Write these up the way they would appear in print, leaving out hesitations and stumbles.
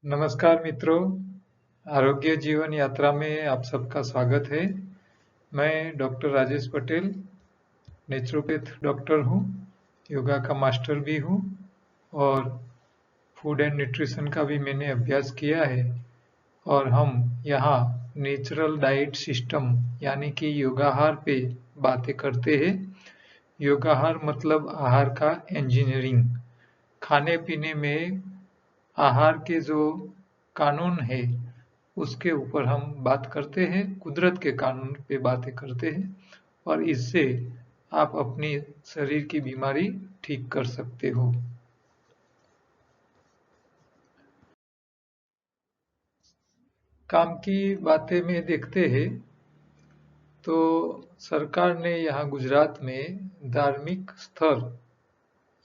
नमस्कार मित्रों, आरोग्य जीवन यात्रा में आप सबका स्वागत है। मैं doctor Rajesh Patel, naturopath doctor हूँ, योगा का मास्टर भी हूँ और फूड एंड न्यूट्रिशन का भी मैंने अभ्यास किया है। और हम यहाँ नेचुरल डाइट सिस्टम यानी कि योगाहार पे बातें करते हैं। योगाहार मतलब आहार का इंजीनियरिंग। खाने पीने में आहार के जो कानून है उसके ऊपर हम बात करते हैं, कुदरत के कानून पे बातें करते हैं और इससे आप अपनी शरीर की बीमारी ठीक कर सकते हो। काम की बातें में देखते हैं तो सरकार ने यहाँ गुजरात में धार्मिक स्थल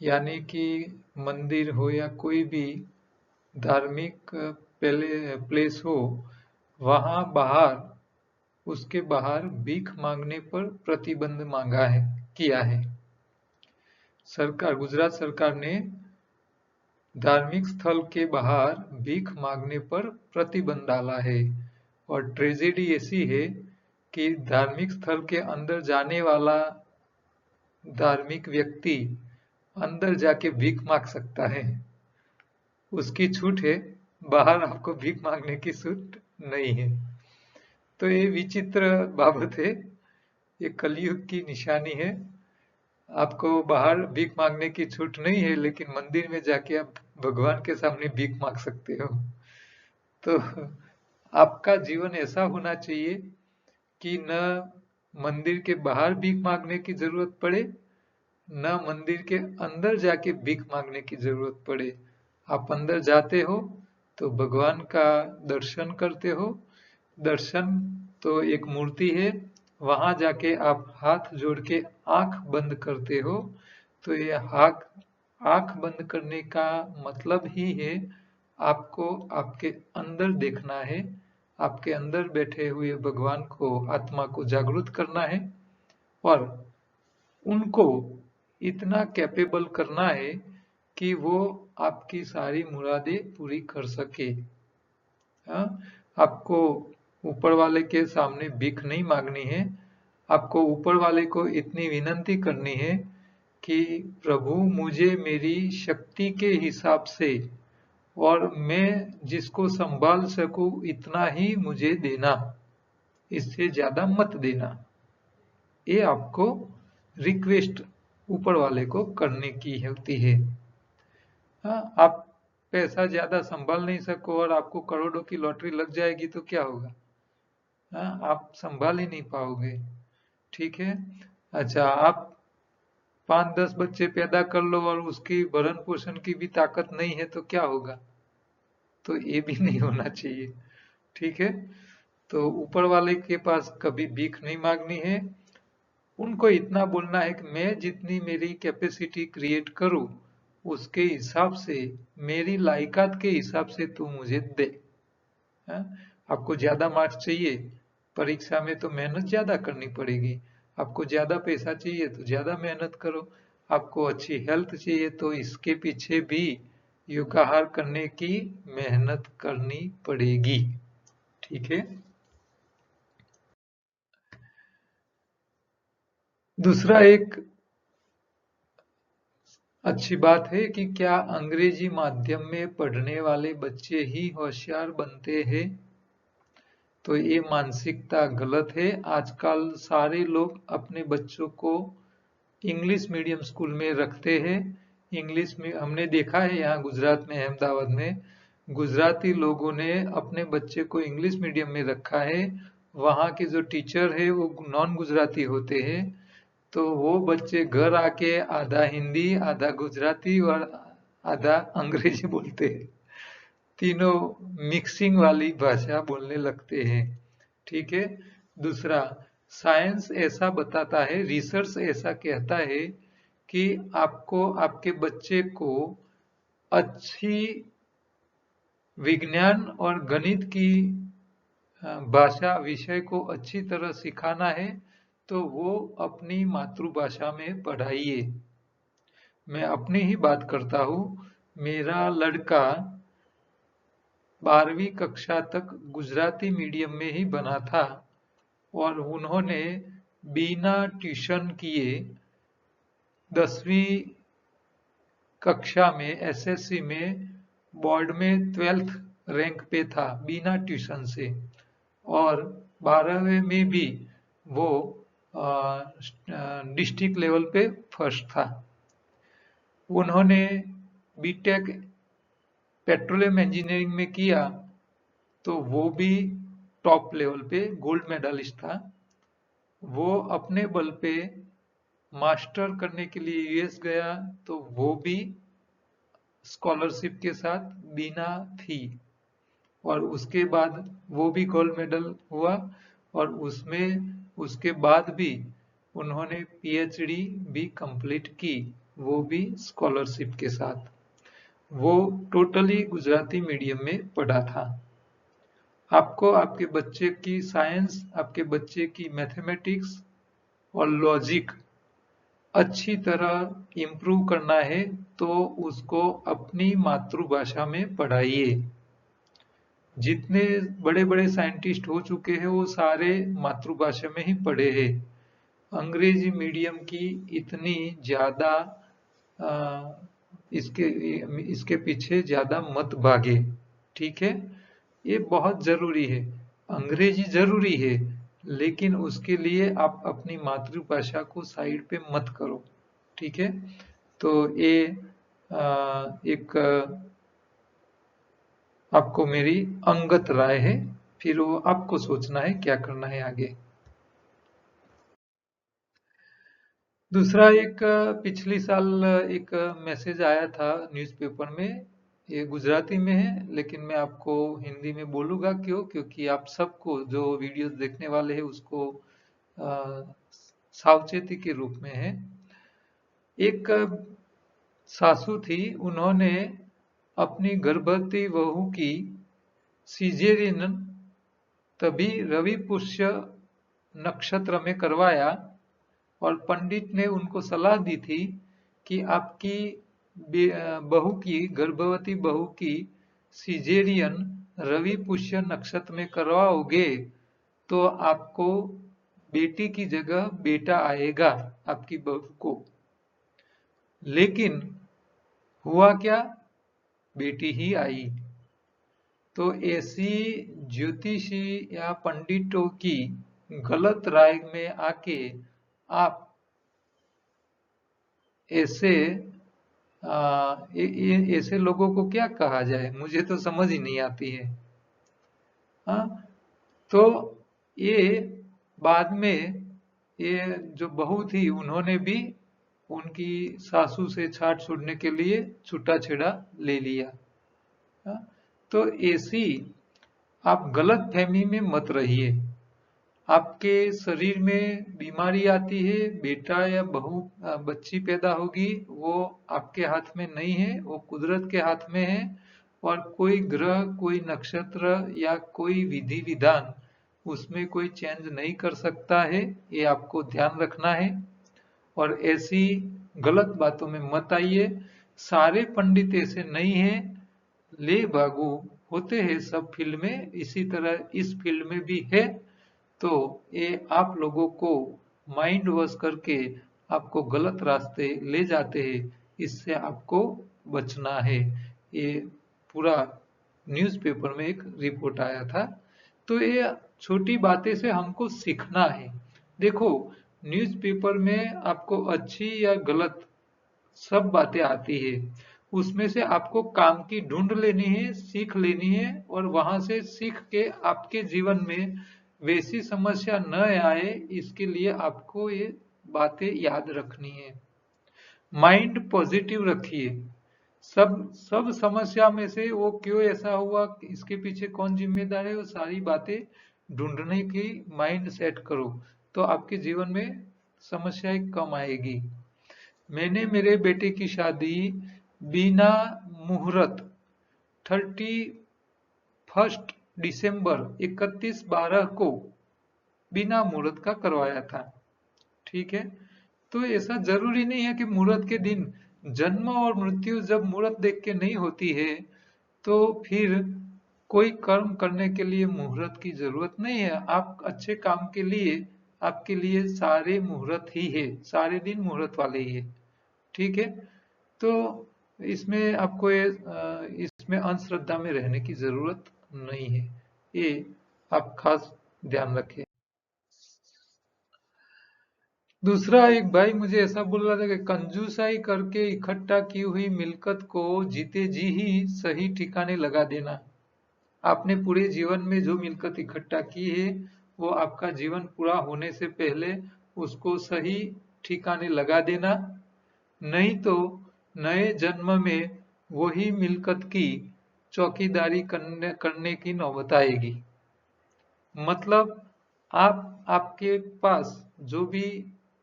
यानी कि मंदिर हो या कोई भी धार्मिक प्लेस हो, वहाँ बाहर उसके बाहर भीख मांगने पर प्रतिबंध मांगा है, किया है। गुजरात सरकार ने धार्मिक स्थल के बाहर भीख मांगने पर प्रतिबंध डाला है। और ट्रेजेडी ऐसी है कि धार्मिक स्थल के अंदर जाने वाला धार्मिक व्यक्ति अंदर जाके भीख मांग सकता है, उसकी छूट है, बाहर आपको भीख मांगने की छूट नहीं है। तो ये विचित्र बाबत है, ये कलयुग की निशानी है। आपको बाहर भीख मांगने की छूट नहीं है, लेकिन मंदिर में जाके आप भगवान के सामने भीख मांग सकते हो। तो आपका जीवन ऐसा होना चाहिए कि न मंदिर के बाहर भीख मांगने की जरूरत पड़े, न मंदिर के अंदर जाके भीख मांगने की जरूरत पड़े। आप अंदर जाते हो तो भगवान का दर्शन करते हो। दर्शन तो एक मूर्ति है, वहां जाके आप हाथ जोड़ के आंख बंद करते हो। तो ये आंख बंद करने का मतलब ही है आपको आपके अंदर देखना है, आपके अंदर बैठे हुए भगवान को, आत्मा को जागृत करना है और उनको इतना कैपेबल करना है कि वो आपकी सारी मुरादें पूरी कर सके। हाँ? आपको ऊपर वाले के सामने भीख नहीं मांगनी है, आपको ऊपर वाले को इतनी विनंती करनी है कि प्रभु मुझे मेरी शक्ति के हिसाब से और मैं जिसको संभाल सकूं इतना ही मुझे देना, इससे ज्यादा मत देना। ये आपको रिक्वेस्ट ऊपर वाले को करने की होती है। हाँ, आप पैसा ज्यादा संभाल नहीं सको और आपको करोड़ों की लॉटरी लग जाएगी तो क्या होगा? हाँ, आप संभाल ही नहीं पाओगे। ठीक है। अच्छा, आप 5-10 बच्चे पैदा कर लो और उसकी भरण पोषण की भी ताकत नहीं है तो क्या होगा? तो ये भी नहीं होना चाहिए। ठीक है। तो ऊपर वाले के पास कभी भीख नहीं मांगनी है, उनको इतना बोलना है कि मैं जितनी मेरी कैपेसिटी क्रिएट करूं उसके हिसाब से, मेरी लायकात के हिसाब से तू मुझे दे। हाँ? आपको ज्यादा मार्क्स चाहिए परीक्षा में तो मेहनत ज्यादा करनी पड़ेगी, आपको ज्यादा पैसा चाहिए तो ज्यादा मेहनत करो, आपको अच्छी हेल्थ चाहिए तो इसके पीछे भी योगाहार करने की मेहनत करनी पड़ेगी। ठीक है। दूसरा एक अच्छी बात है कि क्या अंग्रेजी माध्यम में पढ़ने वाले बच्चे ही होशियार बनते हैं? तो ये मानसिकता गलत है। आजकल सारे लोग अपने बच्चों को इंग्लिश मीडियम स्कूल में रखते हैं। इंग्लिश में हमने देखा है, यहाँ गुजरात में, अहमदाबाद में गुजराती लोगों ने अपने बच्चे को इंग्लिश मीडियम में रखा है। वहाँ के जो टीचर है वो नॉन गुजराती होते हैं, तो वो बच्चे घर आके आधा हिंदी, आधा गुजराती और आधा अंग्रेजी बोलते हैं। तीनों मिक्सिंग वाली भाषा बोलने लगते हैं। ठीक है। दूसरा, साइंस ऐसा बताता है, रिसर्च ऐसा कहता है कि आपको आपके बच्चे को अच्छी विज्ञान और गणित की भाषा विषय को अच्छी तरह सिखाना है तो वो अपनी मातृभाषा में पढ़ाइए। मैं अपनी ही बात करता हूँ। मेरा लड़का 12वीं कक्षा तक गुजराती मीडियम में ही बना था और उन्होंने बिना ट्यूशन किए 10वीं कक्षा में एसएससी में बोर्ड में 12th रैंक पे था बिना ट्यूशन से, और 12वीं में भी वो डिस्ट्रिक्ट लेवल पे फर्स्ट था। उन्होंने बीटेक पेट्रोलियम इंजीनियरिंग में किया तो वो भी टॉप लेवल पे गोल्ड मेडलिस्ट था। वो अपने बल पे मास्टर करने के लिए यूएस गया तो वो भी स्कॉलरशिप के साथ बिना फी, और उसके बाद वो भी गोल्ड मेडल हुआ, और उसमें उसके बाद भी उन्होंने पीएचडी भी कंप्लीट की, वो भी स्कॉलरशिप के साथ। वो टोटली गुजराती मीडियम में पढ़ा था। आपको आपके बच्चे की साइंस, आपके बच्चे की मैथमेटिक्स और लॉजिक अच्छी तरह इम्प्रूव करना है तो उसको अपनी मातृभाषा में पढ़ाइए। जितने बड़े बड़े साइंटिस्ट हो चुके हैं वो सारे मातृभाषा में ही पढ़े हैं। अंग्रेजी मीडियम की इतनी ज्यादा इसके पीछे ज्यादा मत भागे, ठीक है। ये बहुत जरूरी है, अंग्रेजी जरूरी है, लेकिन उसके लिए आप अपनी मातृभाषा को साइड पे मत करो, ठीक है। तो ये एक आपको मेरी अंगत राय है, फिर वो आपको सोचना है क्या करना है आगे। दूसरा, एक पिछली साल एक मैसेज आया था न्यूज़पेपर में, ये गुजराती में है लेकिन मैं आपको हिंदी में बोलूंगा। क्यों? क्योंकि आप सबको जो वीडियोस देखने वाले हैं उसको सावचेती के रूप में है। एक सासू थी, उन्होंने अपनी गर्भवती बहू की सीजेरियन तभी रवि पुष्य नक्षत्र में करवाया, और पंडित ने उनको सलाह दी थी कि आपकी बहू की, गर्भवती बहू की सीजेरियन रवि पुष्य नक्षत्र में करवाओगे तो आपको बेटी की जगह बेटा आएगा आपकी बहू को। लेकिन हुआ क्या? बेटी ही आई। तो ऐसी ज्योतिषी या पंडितों की गलत राय में आके आप ऐसे ऐसे लोगों को क्या कहा जाए, मुझे तो समझ ही नहीं आती है। हाँ, तो ये बाद में ये जो बहू थी उन्होंने भी उनकी सासू से छाट छुड़ने के लिए छूटा छेड़ा ले लिया। हाँ, तो ऐसी आप गलत फहमी में मत रहिए। आपके शरीर में बीमारी आती है, बेटा या बहू बच्ची पैदा होगी, वो आपके हाथ में नहीं है, वो कुदरत के हाथ में है, और कोई ग्रह, कोई नक्षत्र या कोई विधि विधान उसमें कोई चेंज नहीं कर सकता है। ये आपको ध्यान रखना है, और ऐसी गलत बातों में मत आइए। सारे पंडित ऐसे नहीं हैं, ले भागू होते हैं सब फील्ड में, इसी तरह इस फील्ड में भी है। तो ये आप लोगों को माइंड वॉश करके आपको गलत रास्ते ले जाते हैं, इससे आपको बचना है। ये पूरा न्यूज़पेपर में एक रिपोर्ट आया था। तो ये छोटी बातें से हमको सीखना है। देखो, न्यूज़पेपर में आपको अच्छी या गलत सब बातें आती है, उसमें से आपको काम की ढूंढ लेनी है, सीख लेनी है, और वहां से सीख के आपके जीवन में वैसी समस्या न आए, इसके लिए आपको ये बातें याद रखनी है। माइंड पॉजिटिव रखिए। सब सब समस्या में से वो क्यों ऐसा हुआ, इसके पीछे कौन जिम्मेदार है, वो सारी बातें ढूंढने की माइंड सेट करो, तो आपके जीवन में समस्याएं कम आएगी। मैंने मेरे बेटे की शादी बिना मुहूर्त 31 दिसंबर 31/12 को बिना मुहूर्त का करवाया था, ठीक है। तो ऐसा जरूरी नहीं है कि मुहूर्त के दिन, जन्म और मृत्यु जब मुहूर्त देख के नहीं होती है तो फिर कोई कर्म करने के लिए मुहूर्त की जरूरत नहीं है। आप अच्छे काम के लिए, आपके लिए सारे मुहूर्त ही है, सारे दिन मुहूर्त वाले ही है। ठीक है, तो इसमें आपको इसमें अंधश्रद्धा में रहने की जरूरत नहीं है, ये आप खास ध्यान रखें। दूसरा, एक भाई मुझे ऐसा बोल रहा था कि कंजूसाई करके इकट्ठा की हुई मिल्कत को जीते जी ही सही ठिकाने लगा देना। आपने पूरे जीवन में जो मिल्कत इकट्ठा की है, वो आपका जीवन पूरा होने से पहले उसको सही ठिकाने लगा देना, नहीं तो नए जन्म में वही मिल्कत की चौकीदारी करने की नौबत आएगी। मतलब आपके पास जो भी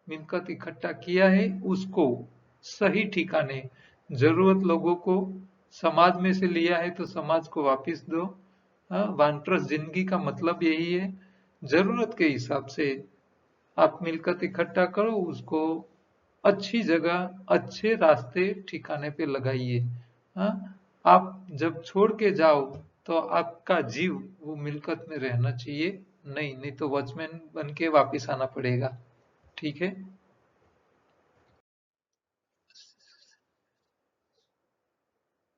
मिल्कत इकट्ठा किया है उसको सही ठिकाने, जरूरत लोगों को, समाज में से लिया है तो समाज को वापस दो। वानप्रस्थ जिंदगी का मतलब यही है, जरूरत के हिसाब से आप मिल्कत इकट्ठा करो, उसको अच्छी जगह, अच्छे रास्ते ठिकाने पे लगाइए। आप जब छोड़ के जाओ तो आपका जीव वो मिल्कत में रहना चाहिए, नहीं तो वॉचमैन बन के वापिस आना पड़ेगा। ठीक है।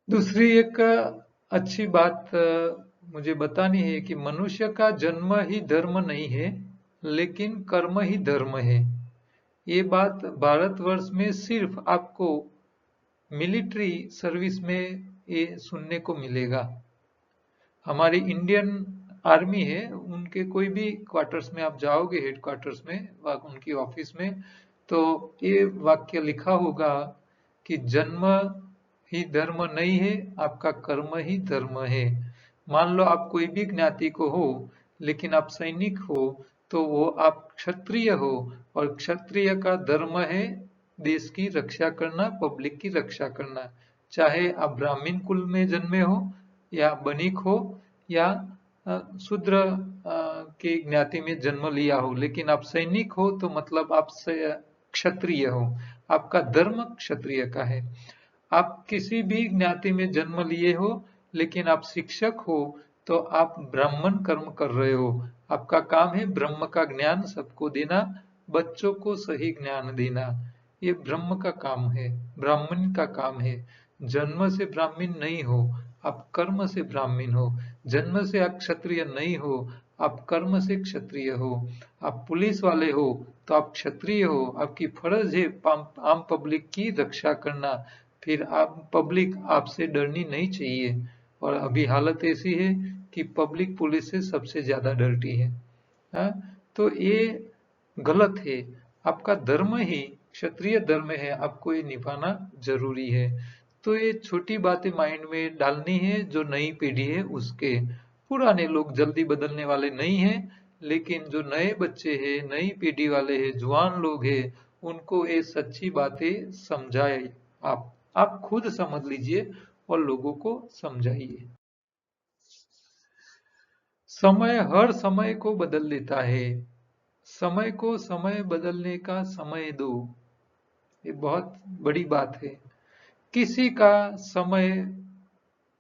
दूसरी एक अच्छी बात मुझे बतानी है कि मनुष्य का जन्म ही धर्म नहीं है, लेकिन कर्म ही धर्म है। ये बात भारतवर्ष में सिर्फ आपको मिलिट्री सर्विस में ये सुनने को मिलेगा। हमारी इंडियन आर्मी है, उनके कोई भी क्वार्टर्स में आप जाओगे, हेड क्वार्टर्स में, उनकी ऑफिस में, तो ये वाक्य लिखा होगा कि जन्म ही धर्म नहीं है, आपका कर्म ही धर्म है। मान लो आप कोई भी ज्ञाति को हो, लेकिन आप सैनिक हो, तो वो आप क्षत्रिय हो, और क्षत्रिय का धर्म है देश की रक्षा करना, पब्लिक की रक्षा करना। चाहे आप ब्राह्मण कुल में जन्मे हो, या बनिक हो, या शूद्र की ज्ञाति में जन्म लिया हो, लेकिन आप सैनिक हो तो मतलब आप क्षत्रिय हो, आपका धर्म क्षत्रिय का है। आप किसी भी ज्ञाति में जन्म लिए हो, लेकिन आप शिक्षक हो, तो आप ब्राह्मण कर्म कर रहे हो। आपका काम है ब्रह्म का ज्ञान सबको देना, बच्चों को सही ज्ञान देना, ये ब्रह्म का काम है, ब्राह्मण का काम है। जन्म से ब्राह्मण नहीं हो, आप कर्म से ब्राह्मण हो। जन्म से आप क्षत्रिय नहीं हो, आप कर्म से क्षत्रिय हो। आप पुलिस वाले हो तो आप क्षत्रिय हो, आपकी फर्ज है आम पब्लिक की रक्षा करना, फिर आप पब्लिक आपसे डरनी नहीं चाहिए। और अभी हालत ऐसी है कि पब्लिक पुलिस से सबसे ज्यादा डरती है। हाँ? तो ये गलत है। आपका धर्म ही क्षत्रिय धर्म है, आपको ये निभाना जरूरी है। तो ये छोटी बातें माइंड में डालनी है जो नई पीढ़ी है उसके। पुराने लोग जल्दी बदलने वाले नहीं हैं, लेकिन जो नए बच्चे हैं, नई पीढ़ी वाले हैं, जवान लोग हैं, उनको ये सच्ची बातें समझाए। आप खुद समझ लीजिए और लोगों को समझाइए। समय हर समय को बदल देता है, समय को समय बदलने का समय दो। ये बहुत बड़ी बात है। किसी का समय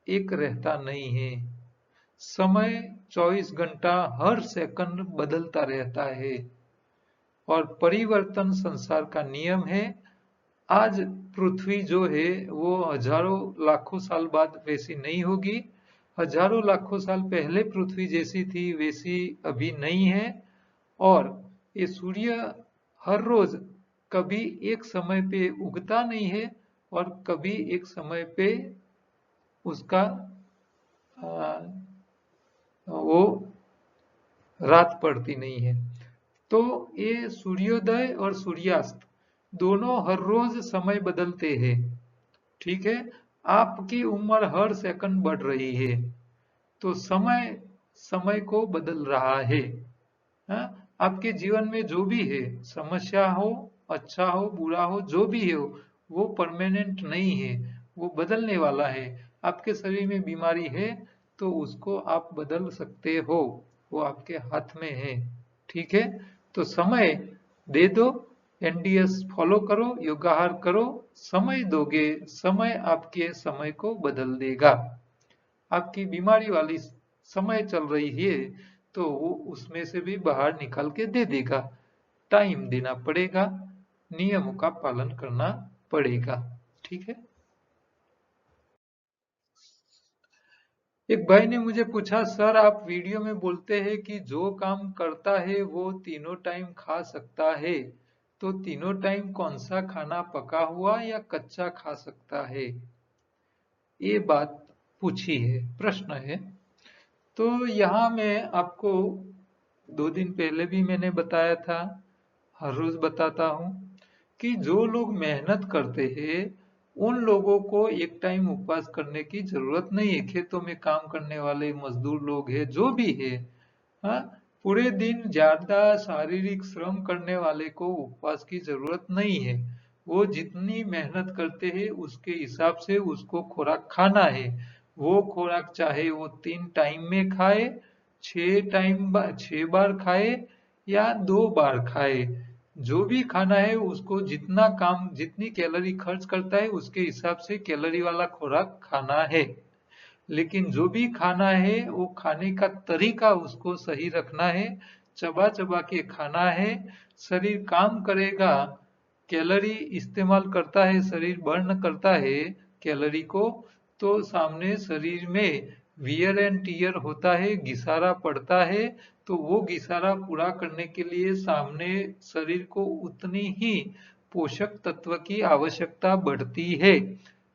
एक रहता नहीं है। समय 24 घंटा हर सेकंड बदलता रहता है, और परिवर्तन संसार का नियम है। आज पृथ्वी जो है वो हजारों लाखों साल बाद वैसी नहीं होगी। हजारों लाखों साल पहले पृथ्वी जैसी थी वैसी अभी नहीं है। और ये सूर्य हर रोज कभी एक समय पे उगता नहीं है, और कभी एक समय पे उसका वो रात पड़ती नहीं है। तो ये सूर्योदय और सूर्यास्त दोनों हर रोज समय बदलते हैं। ठीक है, आपकी उम्र हर सेकंड बढ़ रही है, तो समय समय को बदल रहा है। हाँ? आपके जीवन में जो भी है, समस्या हो, अच्छा हो, बुरा हो, जो भी हो, वो परमानेंट नहीं है, वो बदलने वाला है। आपके शरीर में बीमारी है तो उसको आप बदल सकते हो, वो आपके हाथ में है। ठीक है, तो समय दे दो, एनडीएस फॉलो करो, योगाहार करो, समय दोगे, समय आपके समय को बदल देगा। आपकी बीमारी वाली समय चल रही है तो वो उसमें से भी बाहर निकाल के दे देगा। टाइम देना पड़ेगा, नियमों का पालन करना पड़ेगा। ठीक है। एक भाई ने मुझे पूछा, सर आप वीडियो में बोलते हैं कि जो काम करता है वो तीनों टाइम खा सकता है, तो तीनों टाइम कौन सा खाना पका हुआ या कच्चा खा सकता है? ये बात पूछी है, प्रश्न है। तो यहाँ मैं आपको 2 दिन पहले भी मैंने बताया था, हर रोज बताता हूँ कि जो लोग मेहनत करते हैं उन लोगों को एक टाइम उपवास करने की जरूरत नहीं है। खेतों में काम करने वाले मजदूर लोग हैं, जो भी है, हाँ, पूरे दिन ज्यादा शारीरिक श्रम करने वाले को उपवास की जरूरत नहीं है। वो जितनी मेहनत करते हैं उसके हिसाब से उसको खुराक खाना है। वो खुराक चाहे वो 3 टाइम में खाए, 6 बार खाए या 2 बार खाए, जो भी खाना है उसको जितना काम जितनी कैलोरी खर्च करता है उसके हिसाब से कैलोरी वाला खुराक खाना है। लेकिन जो भी खाना है वो खाने का तरीका उसको सही रखना है। चबा चबा के खाना है। शरीर काम करेगा, कैलोरी इस्तेमाल करता है, शरीर बर्न करता है कैलोरी को, तो सामने शरीर में वियर एंड टीयर होता है, घिसारा पड़ता है। तो वो घिसारा पूरा करने के लिए सामने शरीर को उतनी ही पोषक तत्व की आवश्यकता बढ़ती है।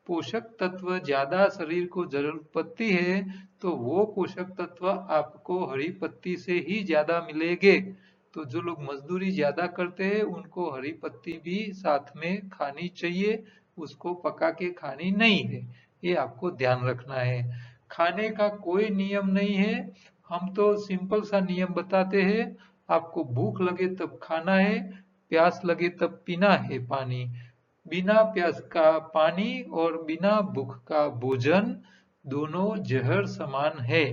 पोषक तत्व ज्यादा शरीर को जरूरत पड़ती है तो वो पोषक तत्व आपको हरी पत्ती से ही ज्यादा मिलेंगे। तो जो लोग मजदूरी ज्यादा करते हैं उनको हरी पत्ती भी साथ में खानी चाहिए, उसको पका के खानी नहीं है। ये आपको ध्यान रखना है। खाने का कोई नियम नहीं है, हम तो सिंपल सा नियम बताते हैं। आपको भूख लगे तब खाना है, प्यास लगे तब पीना है पानी। बिना प्यास का पानी और बिना भूख का भोजन दोनों जहर समान है।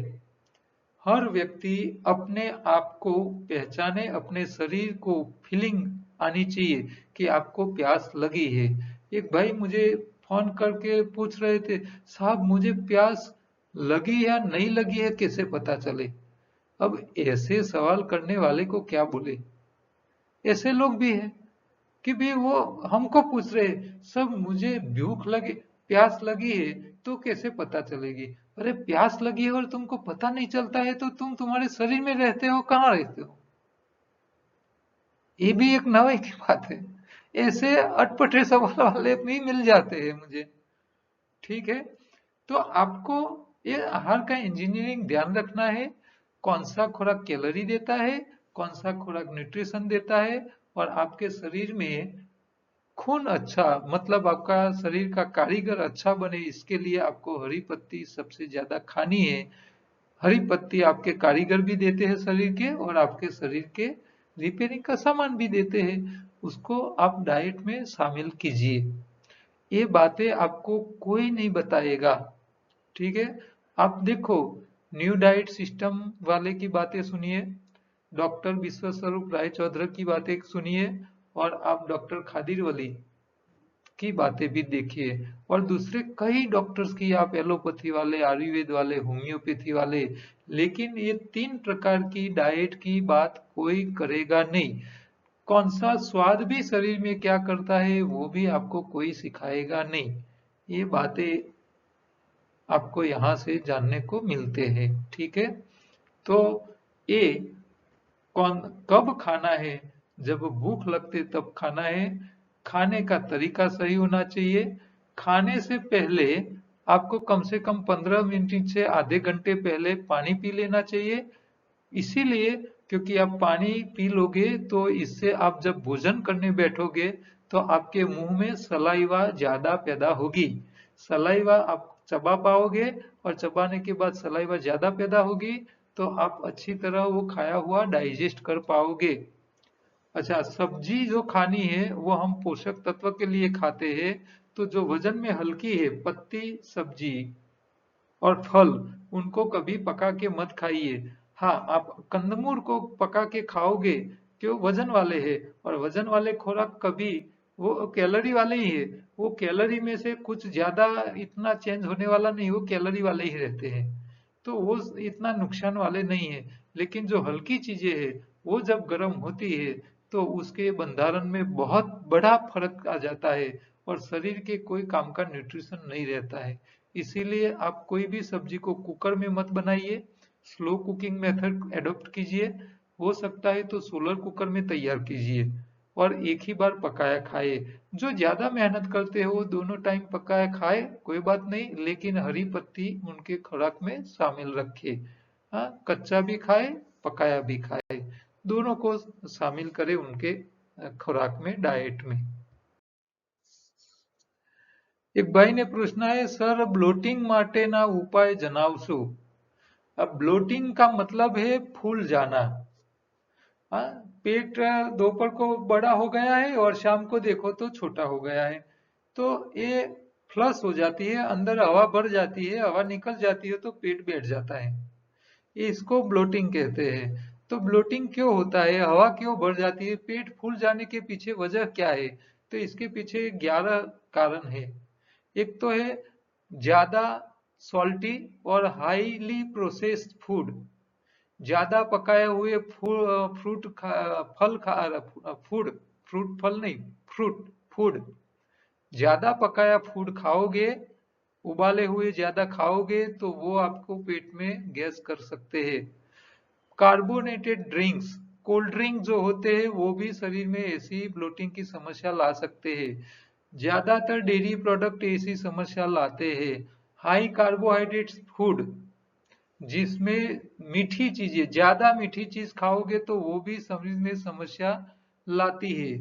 हर व्यक्ति अपने आप को पहचाने, अपने शरीर को फीलिंग आनी चाहिए कि आपको प्यास लगी है। एक भाई मुझे फोन करके पूछ रहे थे, साहब मुझे प्यास लगी या नहीं लगी है कैसे पता चले? अब ऐसे सवाल करने वाले को क्या बोले? ऐसे लोग भी हैं कि भी वो हमको पूछ रहे, सब मुझे भूख लगे, प्यास लगी है तो कैसे पता चलेगी? अरे प्यास लगी है और तुमको पता नहीं चलता है तो तुम तुम्हारे शरीर में रहते हो, कहाँ रहते हो? ये भी एक नवाई की बात है। ऐसे अटपटे सवाल वाले भी मिल जाते हैं मुझे। ठीक है। तो आपको ये आहार का इंजीनियरिंग ध्यान रखना है। कौन सा खुराक कैलोरी देता है, कौन सा खुराक न्यूट्रिशन देता है, और आपके शरीर में खून अच्छा, मतलब आपका शरीर का कारीगर अच्छा बने, इसके लिए आपको हरी पत्ती सबसे ज्यादा खानी है। हरी पत्ती आपके कारीगर भी देते हैं शरीर के, और आपके शरीर के रिपेयरिंग का सामान भी देते हैं। उसको आप डाइट में शामिल कीजिए। ये बातें आपको कोई नहीं बताएगा। ठीक है। आप देखो, न्यू डाइट सिस्टम वाले की बातें सुनिए, डॉक्टर विश्व स्वरूप राय चौधरी की बातें सुनिए, और आप डॉक्टर खादिर वली की बातें भी देखिए, और दूसरे कई डॉक्टर्स की, आप एलोपैथी वाले, आयुर्वेद वाले, होम्योपैथी वाले। लेकिन ये 3 प्रकार की डाइट की बात कोई करेगा नहीं। कौन सा स्वाद भी शरीर में क्या करता है वो भी आपको कोई सिखाएगा नहीं। ये बातें आपको यहाँ से जानने को मिलते हैं। ठीक है। तो ये कौन कब खाना है? जब भूख लगते तब खाना है। खाने का तरीका सही होना चाहिए। खाने से पहले आपको कम से कम 15 मिनट से आधे घंटे पहले पानी पी लेना चाहिए। इसीलिए क्योंकि आप पानी पी लोगे तो इससे आप जब भोजन करने बैठोगे तो आपके मुंह में सलाइवा ज्यादा पैदा होगी। सलाइवा आप चबा पाओगे, और चबाने के बाद सलाइवा ज्यादा पैदा होगी तो आप अच्छी तरह वो खाया हुआ डाइजेस्ट कर पाओगे। अच्छा, सब्जी जो खानी है वो हम पोषक तत्व के लिए खाते हैं। तो जो वजन में हल्की है, पत्ती सब्जी और फल, उनको कभी पका के मत खाइए। हाँ, आप कंदमूल को पका के खाओगे, क्यों? वजन वाले हैं, और वजन वाले खुराक कभी वो कैलोरी वाले ही है, वो कैलोरी में से कुछ ज्यादा इतना चेंज होने वाला नहीं, वो कैलोरी वाले ही रहते हैं, तो वो इतना नुकसान वाले नहीं है। लेकिन जो हल्की चीजें है वो जब गर्म होती है तो उसके बंधारण में बहुत बड़ा फर्क आ जाता है और शरीर के कोई काम का न्यूट्रिशन नहीं रहता है। इसीलिए आप कोई भी सब्जी को कुकर में मत बनाइए, स्लो कुकिंग मेथड एडॉप्ट कीजिए, हो सकता है तो सोलर कुकर में तैयार कीजिए और एक ही बार पकाया खाए। जो ज्यादा मेहनत करते हो वो दोनों टाइम पकाया खाए, कोई बात नहीं, लेकिन हरी पत्ती उनके खुराक में शामिल रखे। हाँ, कच्चा भी खाए, पकाया भी खाए, दोनों को शामिल करे उनके खुराक में, डाइट में। एक भाई ने पूछना है, सर ब्लोटिंग माटेना उपाय जनावशो। अब ब्लोटिंग का मतलब है फूल जाना। हाँ, पेट दोपहर को बड़ा हो गया है और शाम को देखो तो छोटा हो गया है, तो ये फ्लश हो जाती है, अंदर हवा भर जाती है, हवा निकल जाती है तो पेट बैठ जाता है, ये इसको ब्लोटिंग कहते हैं। तो ब्लोटिंग क्यों होता है, हवा क्यों भर जाती है, पेट फूल जाने के पीछे वजह क्या है? तो इसके पीछे 11 कारण है। एक तो है ज्यादा सॉल्टी और हाईली प्रोसेस्ड फूड, ज्यादा पकाए हुए फ्रूट फल फूड, फ्रूट फल नहीं, फ्रूट फूड, ज्यादा पकाया फूड खाओगे, उबाले हुए ज्यादा खाओगे तो वो आपको पेट में गैस कर सकते हैं। कार्बोनेटेड ड्रिंक्स, कोल्ड ड्रिंक जो होते हैं वो भी शरीर में ऐसी ब्लोटिंग की समस्या ला सकते हैं। ज्यादातर डेयरी प्रोडक्ट ऐसी समस्या लाते हैं। हाई कार्बोहाइड्रेट्स फूड, जिसमें मीठी चीजें, ज्यादा मीठी चीज खाओगे तो वो भी शरीर में समस्या लाती है।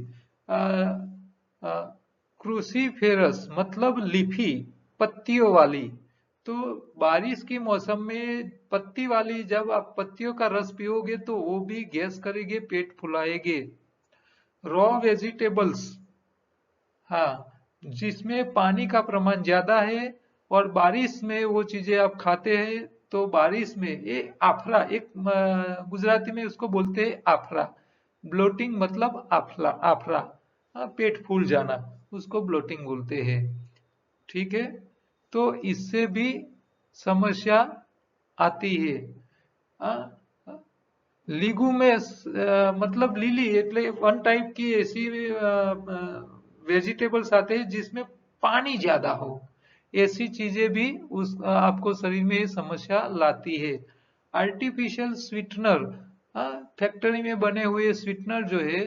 क्रूसीफेरस मतलब लीफी, पत्तियों वाली, तो बारिश के मौसम में पत्ती वाली जब आप पत्तियों का रस पियोगे तो वो भी गैस करेंगे, पेट फुलाएंगे। रॉ वेजिटेबल्स, हाँ, जिसमें पानी का प्रमाण ज्यादा है और बारिश में वो चीजें आप खाते हैं तो बारिश में ये आफरा, एक गुजराती में उसको बोलते हैं आफरा, ब्लोटिंग मतलब आफला, आफरा, हाँ, पेट फूल जाना, उसको ब्लोटिंग बोलते हैं। ठीक है, तो इससे भी समस्या आती है। लिगुमेस मतलब लिली, એટલે वन टाइप की ऐसी वेजिटेबल्स आते हैं जिसमें पानी ज्यादा हो, ऐसी चीजें भी उस आपको शरीर में समस्या लाती है। आर्टिफिशियल स्वीटनर, फैक्ट्री में बने हुए स्वीटनर जो है,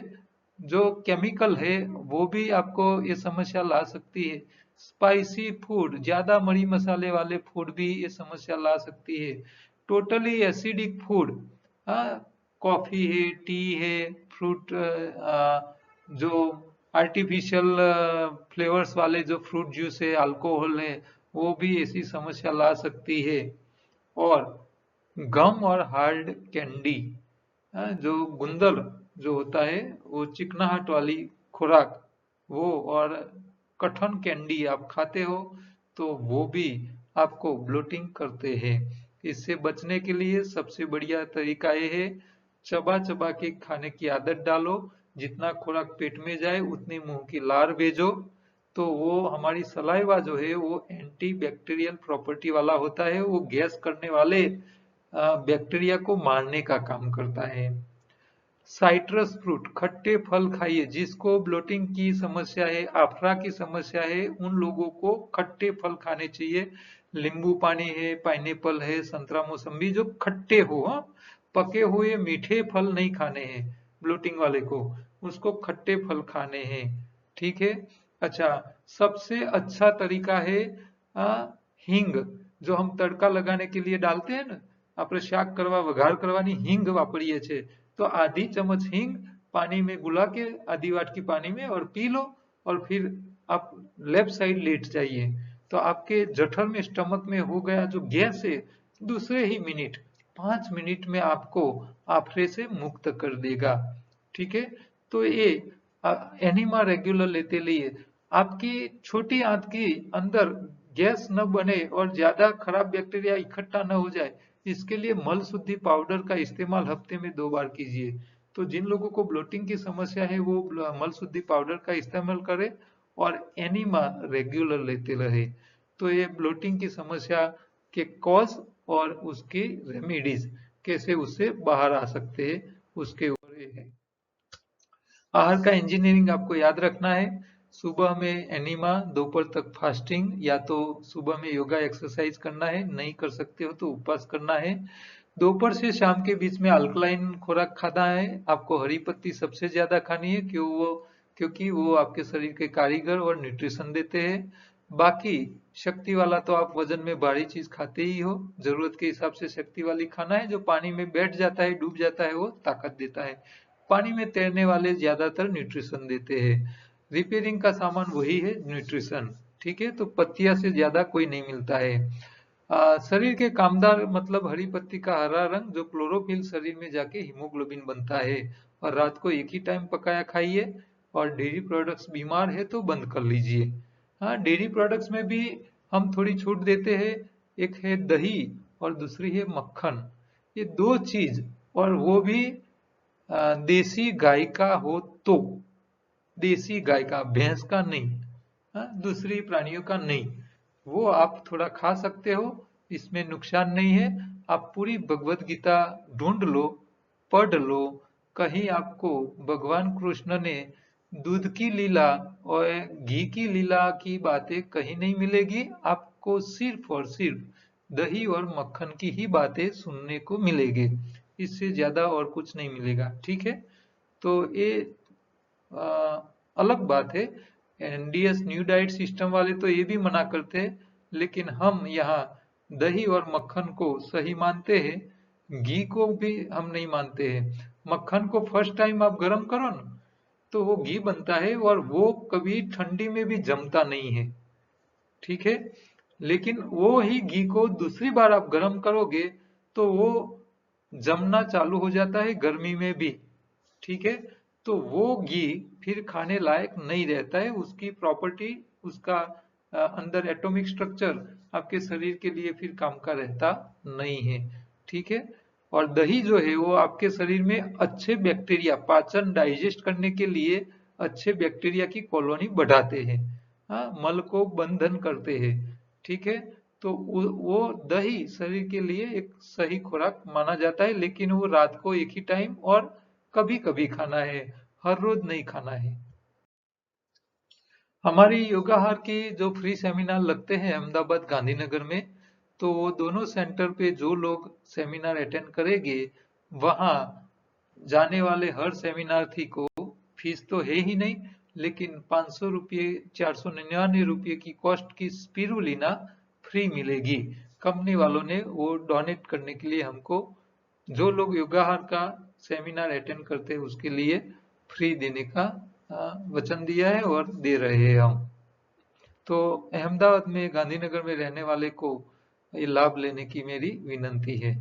जो केमिकल है, वो भी आपको ये समस्या ला सकती है। स्पाइसी फूड, ज्यादा मरी मसाले वाले फूड भी ये समस्या ला सकती है। टोटली एसिडिक फूड, हाँ, कॉफी है, टी है, फ्रूट, जो आर्टिफिशियल फ्लेवर्स वाले जो फ्रूट जूस है, अल्कोहल है, वो भी ऐसी समस्या ला सकती है। और गम और हार्ड कैंडी, जो गुंदल जो होता है, वो चिकनाहट वाली खुराक, वो और कठन कैंडी आप खाते हो तो वो भी आपको ब्लोटिंग करते हैं। इससे बचने के लिए सबसे बढ़िया तरीका ये है, चबा चबा के खाने की आदत डालो, जितना खुराक पेट में जाए उतनी मुंह की लार भेजो, तो वो हमारी सलाइवा जो है वो एंटी बैक्टीरियल प्रॉपर्टी वाला होता है, वो गैस करने वाले बैक्टीरिया को मारने का काम करता है। साइट्रस फ्रूट, खट्टे फल खाइए, जिसको ब्लोटिंग की समस्या है, आफरा की समस्या है, उन लोगों को खट्टे फल खाने चाहिए। नींबू पानी है, पाइनएप्पल है, संतरा, मौसम्बी, जो खट्टे हो, हाँ? पके हुए मीठे फल नहीं खाने हैं ब्लोटिंग वाले को, उसको खट्टे फल खाने हैं। ठीक है। अच्छा, सबसे अच्छा तरीका है हींग, जो हम तड़का लगाने के लिए डालते हैं ना, આપણે શાક કરવા વઘાર કરવાની હિંગ વાપરીએ છે, तो आधी चम्मच हींग पानी में गुला के, आधी वाटकी पानी में, और पी लो, और फिर आप लेफ्ट साइड लेट जाइए, तो आपके जठर में, स्टमक में हो गया जो गैस है, दूसरे ही मिनट, 5 मिनट में आपको आफरे से मुक्त कर देगा। ठीक है, तो ये एनिमा रेगुलर लेते लिए आपकी छोटी आंत के अंदर गैस न बने और ज्यादा खराब बैक्टीरिया इकट्ठा न हो जाए, इसके लिए मल शुद्धि पाउडर का इस्तेमाल हफ्ते में 2 बार कीजिए, तो जिन लोगों को ब्लोटिंग की समस्या है वो मल शुद्धि पाउडर का इस्तेमाल करें और एनिमा रेगुलर लेते रहे। तो ये ब्लोटिंग की समस्या के कॉज और उसकी रेमेडीज कैसे उससे बाहर आ सकते हैं उसके ऊपर ये है। आहार का इंजीनियरिंग आपको याद रखना है। सुबह में एनिमा, दोपहर तक फास्टिंग, या तो सुबह में योगा एक्सरसाइज करना है, नहीं कर सकते हो तो उपवास करना है। दोपहर से शाम के बीच में अल्कलाइन खुराक खाना है। आपको हरी पत्ती सबसे ज्यादा खानी है क्योंकि वो आपके शरीर के कारीगर और न्यूट्रिशन देते हैं। बाकी शक्ति वाला तो आप वजन में भारी चीज खाते ही हो, जरूरत के हिसाब से शक्ति वाली खाना है। जो पानी में बैठ जाता है, डूब जाता है, वो ताकत देता है। पानी में तैरने वाले ज्यादातर न्यूट्रिशन देते हैं। रिपेयरिंग का सामान वही है, न्यूट्रिशन। ठीक है, तो पत्तियां से ज्यादा कोई नहीं मिलता है। शरीर के कामदार मतलब हरी पत्ती का हरा रंग, जो क्लोरोफिल शरीर में जाके हीमोग्लोबिन बनता है। और रात को एक ही टाइम पकाया खाइए। और डेयरी प्रोडक्ट्स बीमार है तो बंद कर लीजिए। हाँ, डेयरी प्रोडक्ट्स में भी हम थोड़ी छूट देते हैं। एक है दही और दूसरी है मक्खन। ये दो चीज, और वो भी देसी गाय का हो तो, देसी गाय का, भैंस का नहीं। हाँ, दूसरी प्राणियों का नहीं। वो आप थोड़ा खा सकते हो, इसमें नुकसान नहीं है। आप पूरी भगवत गीता ढूंढ लो, पढ़ लो, कहीं आपको भगवान कृष्ण ने दूध की लीला और घी की लीला की बातें कहीं नहीं मिलेगी। आपको सिर्फ और सिर्फ दही और मक्खन की ही बातें सुनने को मिलेगी। इससे ज्यादा और कुछ नहीं मिलेगा। ठीक है, तो ये अलग बात है। एनडीएस न्यू डाइट सिस्टम वाले तो ये भी मना करते हैं, लेकिन हम यहाँ दही और मक्खन को सही मानते हैं। घी को भी हम नहीं मानते हैं। मक्खन को फर्स्ट टाइम आप गर्म करो ना, तो वो घी बनता है और वो कभी ठंडी में भी जमता नहीं है। ठीक है, लेकिन वो ही घी को दूसरी बार आप गर्म करोगे तो वो जमना चालू हो जाता है गर्मी में भी। ठीक है, तो वो घी फिर खाने लायक नहीं रहता है। उसकी प्रॉपर्टी, उसका अंदर एटॉमिक स्ट्रक्चर आपके शरीर के लिए फिर काम का रहता नहीं है। ठीक है, और दही जो है वो आपके शरीर में अच्छे बैक्टीरिया, पाचन डाइजेस्ट करने के लिए अच्छे बैक्टीरिया की कॉलोनी बढ़ाते हैं। हाँ, मल को बंधन करते हैं। ठीक है, तो वो दही शरीर के लिए एक सही खुराक माना जाता है, लेकिन वो रात को एक ही टाइम और कभी कभी खाना है, हर रोज नहीं खाना है। हमारी योगाहार की जो फ्री सेमिनार लगते हैं अहमदाबाद गांधीनगर में, तो वो दोनों सेंटर पे जो लोग सेमिनार अटेंड करेंगे, वहाँ जाने वाले हर सेमिनार्थी को फीस तो है ही नहीं, लेकिन 500 रुपये, 499 रुपये की कॉस्ट की स्पिरुलिना फ्री मिलेगी। कंपनी वालों ने वो डोनेट करने के लिए हमको, जो लोग योगाहार का सेमिनार अटेंड करते हैं उसके लिए फ्री देने का वचन दिया है और दे रहे हैं हम। तो अहमदाबाद में, गांधीनगर में रहने वाले को ये लाभ लेने की मेरी विनंती है।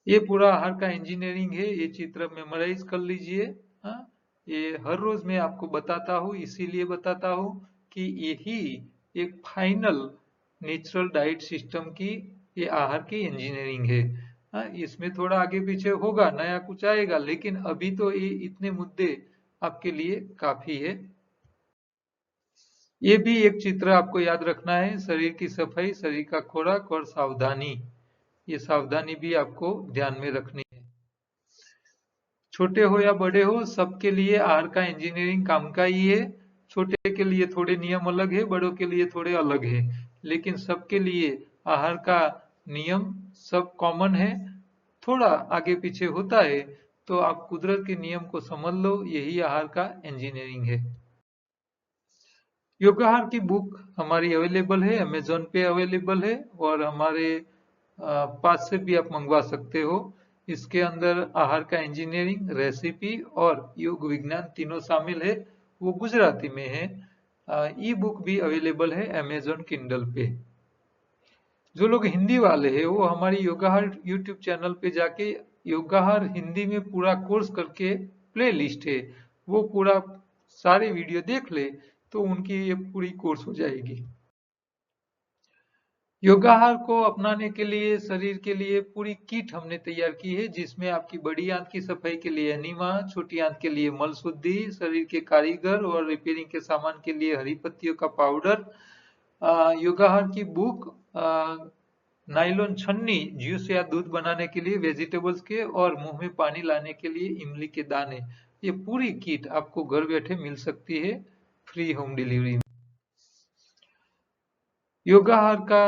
ये पूरा आहार का इंजीनियरिंग है, ये चित्र मेमोराइज कर लीजिए। हाँ, ये हर रोज मैं आपको बताता हूँ, इसीलिए बताता हूँ कि यही एक फाइनल नेचुरल डाइट सिस्टम की, ये आहार की इंजीनियरिंग है। हाँ, इसमें थोड़ा आगे पीछे होगा, नया कुछ आएगा, लेकिन अभी तो ये इतने मुद्दे आपके लिए काफी है। ये भी एक चित्र आपको याद रखना है, शरीर की सफाई, शरीर का खुराक और सावधानी। ये सावधानी भी आपको ध्यान में रखनी है। छोटे हो या बड़े हो, सबके लिए आहार का इंजीनियरिंग काम का ही है। छोटे के लिए थोड़े नियम अलग है, बड़ों के लिए थोड़े अलग है, लेकिन सबके लिए आहार का नियम सब कॉमन है। थोड़ा आगे पीछे होता है तो आप कुदरत के नियम को समझ लो, यही आहार का इंजीनियरिंग है। योगाहार की बुक हमारी अवेलेबल है, अमेजोन पे अवेलेबल है, और हमारे पास से भी आप मंगवा सकते हो। इसके अंदर आहार का इंजीनियरिंग, रेसिपी और योग विज्ञान तीनों शामिल है। वो गुजराती में है। ई बुक भी अवेलेबल है अमेजोन किंडल पे। जो लोग हिंदी वाले हैं वो हमारी योगाहार यूट्यूब चैनल पे जाके योगाहार हिंदी में पूरा कोर्स करके प्ले लिस्ट है, वो पूरा सारे वीडियो देख ले तो उनकी ये पूरी कोर्स हो जाएगी। योगाहार को अपनाने के लिए शरीर के लिए पूरी किट हमने तैयार की है, जिसमें आपकी बड़ी आंत की सफाई के लिए एनिमा, छोटी आंत के लिए मल शुद्धि, शरीर के कारीगर और रिपेयरिंग के सामान के लिए हरी पत्तियों का पाउडर, योगाहार की बुक, नायलॉन छन्नी जूस या दूध बनाने के लिए, वेजिटेबल्स के, और मुंह में पानी लाने के लिए इमली के दाने। ये पूरी किट आपको घर बैठे मिल सकती है फ्री होम डिलीवरी। योगाहार का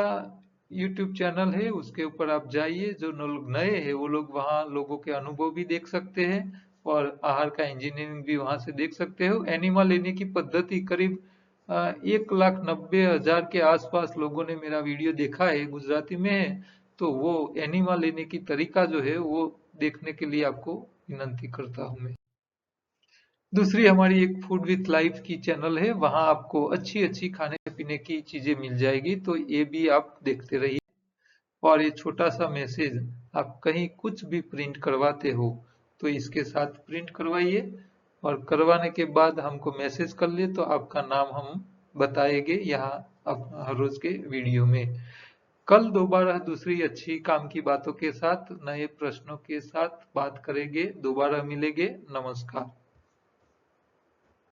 यूट्यूब चैनल है, उसके ऊपर आप जाइए। जो लोग नए हैं वो लोग वहाँ लोगों के अनुभव भी देख सकते हैं और आहार का इंजीनियरिंग भी वहां से देख सकते हो। एनिमा लेने की पद्धति करीब 1,90,000 के आसपास लोगों ने मेरा वीडियो देखा है, गुजराती में है, तो वो एनिमा लेने की तरीका जो है वो देखने के लिए आपको विनंती करता हूँ मैं। दूसरी हमारी एक फूड विथ लाइफ की चैनल है, वहां आपको अच्छी अच्छी खाने पीने की चीजें मिल जाएगी, तो ये भी आप देखते रहिए। और ये छोटा सा मैसेज, आप कहीं कुछ भी प्रिंट करवाते हो तो इसके साथ प्रिंट करवाइए, और करवाने के बाद हमको मैसेज कर लिए तो आपका नाम हम बताएंगे यहाँ हर रोज के वीडियो में। कल दोबारा दूसरी अच्छी काम की बातों के साथ, नए प्रश्नों के साथ बात करेंगे, दोबारा मिलेंगे। नमस्कार।